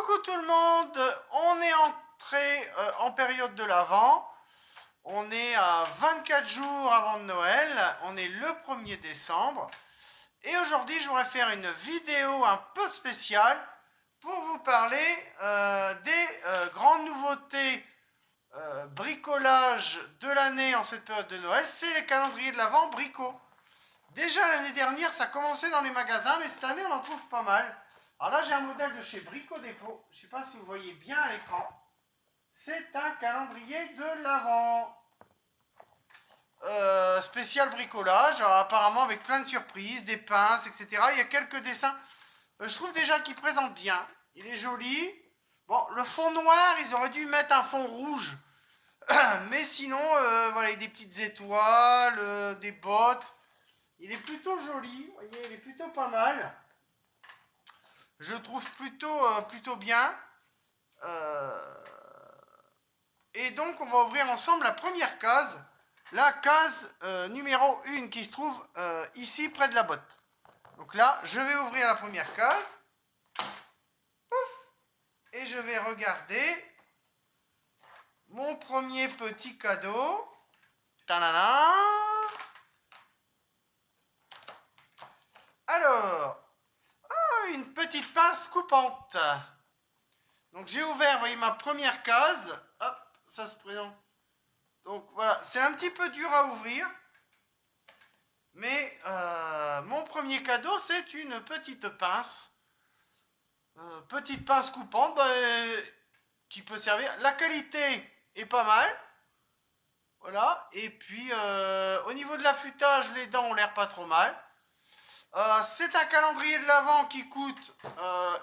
Coucou tout le monde, on est entré en période de l'Avent, on est à 24 jours avant de Noël, on est le 1er décembre, et aujourd'hui je voudrais faire une vidéo un peu spéciale pour vous parler des grandes nouveautés bricolage de l'année en cette période de Noël, c'est les calendriers de l'Avent Brico. Déjà l'année dernière ça commençait dans les magasins, mais cette année on en trouve pas mal. Alors là j'ai un modèle de chez Brico Dépôt, je ne sais pas si vous voyez bien à l'écran. C'est un calendrier de l'Avent. Spécial bricolage, alors, apparemment avec plein de surprises, des pinces, etc. Il y a quelques dessins. Je trouve déjà qu'il présente bien. Il est joli. Bon, le fond noir, ils auraient dû mettre un fond rouge. Mais sinon, voilà, il y a des petites étoiles, des bottes. Il est plutôt joli, vous voyez, il est plutôt pas mal. Je trouve plutôt bien. Et donc, on va ouvrir ensemble la première case. La case numéro 1 qui se trouve ici près de la botte. Donc là, je vais ouvrir la première case. Pouf. Et je vais regarder mon premier petit cadeau. Tadana. Alors, une petite pince coupante. Donc j'ai ouvert, vous voyez, ma première case. Hop, ça se présente. Donc voilà, c'est un petit peu dur à ouvrir. Mais mon premier cadeau, c'est une petite pince. Petite pince coupante qui peut servir. La qualité est pas mal. Voilà. Et puis au niveau de l'affûtage, les dents ont l'air pas trop mal. C'est un calendrier de l'Avent qui coûte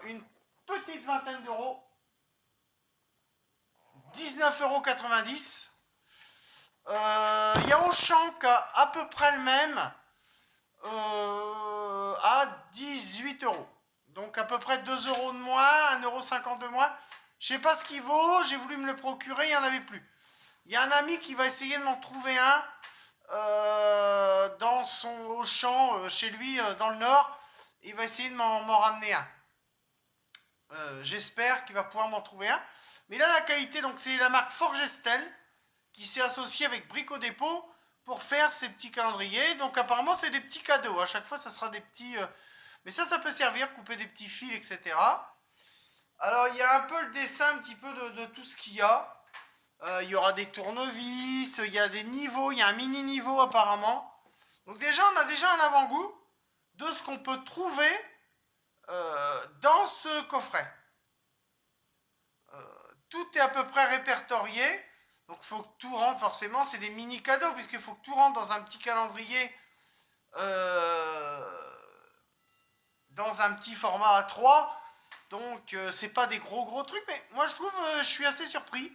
une petite vingtaine d'euros. 19,90 €. Il y a Auchan qui a à peu près le même à 18 €. Donc à peu près 2 € de moins, 1,50 € de moins. Je sais pas ce qu'il vaut, j'ai voulu me le procurer, il n'y en avait plus. Il y a un ami qui va essayer de m'en trouver un dans son Auchan, chez lui, dans le Nord. Il va essayer de m'en ramener un. J'espère qu'il va pouvoir m'en trouver un. Mais là, la qualité, donc c'est la marque Forgestel qui s'est associée avec Brico Dépôt pour faire ces petits calendriers. Donc apparemment, c'est des petits cadeaux. À chaque fois, ça sera des petits... Mais ça peut servir, couper des petits fils, etc. Alors, il y a un peu le dessin, un petit peu de tout ce qu'il y a. Il y aura des tournevis, il y a des niveaux, il y a un mini niveau apparemment. Donc déjà, on a déjà un avant-goût de ce qu'on peut trouver dans ce coffret. Tout est à peu près répertorié. Donc il faut que tout rentre, forcément, c'est des mini cadeaux, puisqu'il faut que tout rentre dans un petit calendrier, dans un petit format A3. Donc c'est pas des gros trucs, mais moi je trouve, je suis assez surpris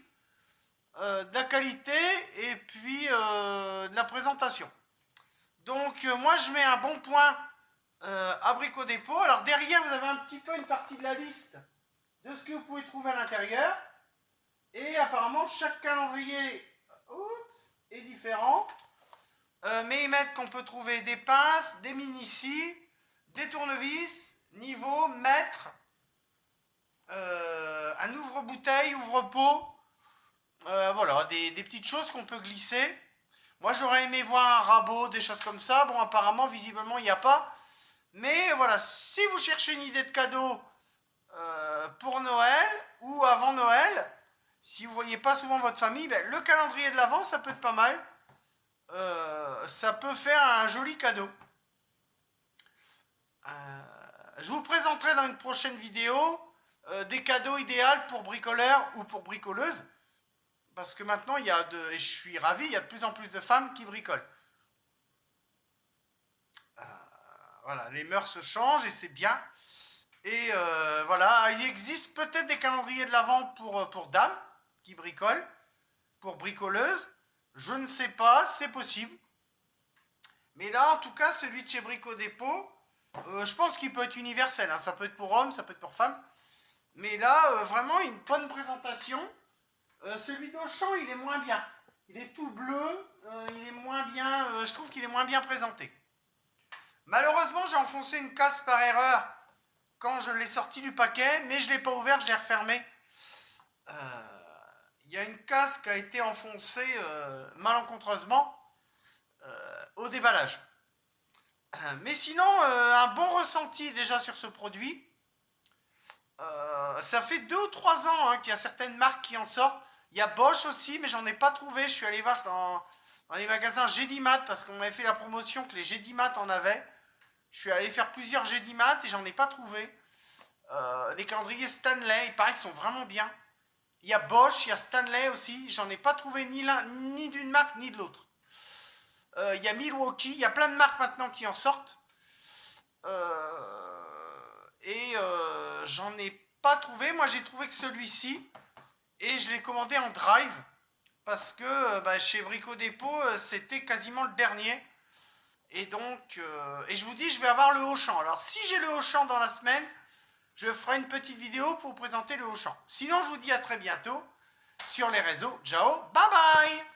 de la qualité et puis de la présentation. Donc moi je mets un bon point à Brico Dépôt. Alors derrière vous avez un petit peu une partie de la liste de ce que vous pouvez trouver à l'intérieur. Et apparemment chaque calendrier est différent. Mais ils mettent qu'on peut trouver des pinces, des mini-scies, des tournevis, niveau, mètre, un ouvre-bouteille, ouvre-pot. Voilà, des petites choses qu'on peut glisser. Moi j'aurais aimé voir un rabot, des choses comme ça. Bon, apparemment, visiblement, il n'y a pas. Mais voilà, si vous cherchez une idée de cadeau pour Noël ou avant Noël, si vous ne voyez pas souvent votre famille, ben, le calendrier de l'Avent, ça peut être pas mal. Ça peut faire un joli cadeau. Je vous présenterai dans une prochaine vidéo des cadeaux idéaux pour bricoleurs ou pour bricoleuses. Parce que maintenant, et je suis ravi, il y a de plus en plus de femmes qui bricolent. Voilà, les mœurs se changent et c'est bien. Et voilà, il existe peut-être des calendriers de l'Avent pour dames qui bricolent, pour bricoleuses. Je ne sais pas, c'est possible. Mais là, en tout cas, celui de chez Brico Dépôt, je pense qu'il peut être universel. Hein. Ça peut être pour hommes, ça peut être pour femmes. Mais là, vraiment, une bonne présentation. Celui d'Auchan, il est moins bien. Il est tout bleu, il est moins bien, je trouve qu'il est moins bien présenté. Malheureusement, j'ai enfoncé une case par erreur quand je l'ai sorti du paquet, mais je ne l'ai pas ouvert, je l'ai refermé. Il y a une casse qui a été enfoncée malencontreusement au déballage. Mais sinon, un bon ressenti déjà sur ce produit. Ça fait 2 ou 3 ans qu'il y a certaines marques qui en sortent. Il y a Bosch aussi, mais j'en ai pas trouvé. Je suis allé voir dans les magasins Gédimat parce qu'on m'avait fait la promotion que les Gédimat en avaient. Je suis allé faire plusieurs Gédimat et j'en ai pas trouvé. Les calendriers Stanley, il paraît qu'ils sont vraiment bien. Il y a Bosch, il y a Stanley aussi. J'en ai pas trouvé ni l'un, ni d'une marque, ni de l'autre. Il y a Milwaukee, il y a plein de marques maintenant qui en sortent. J'en ai pas trouvé. Moi, j'ai trouvé que celui-ci. Et je l'ai commandé en drive. Parce que chez Brico Dépôt, c'était quasiment le dernier. Et donc, et je vous dis, je vais avoir le Auchan. Alors, si j'ai le Auchan dans la semaine, je ferai une petite vidéo pour vous présenter le Auchan. Sinon, je vous dis à très bientôt sur les réseaux. Ciao, bye bye!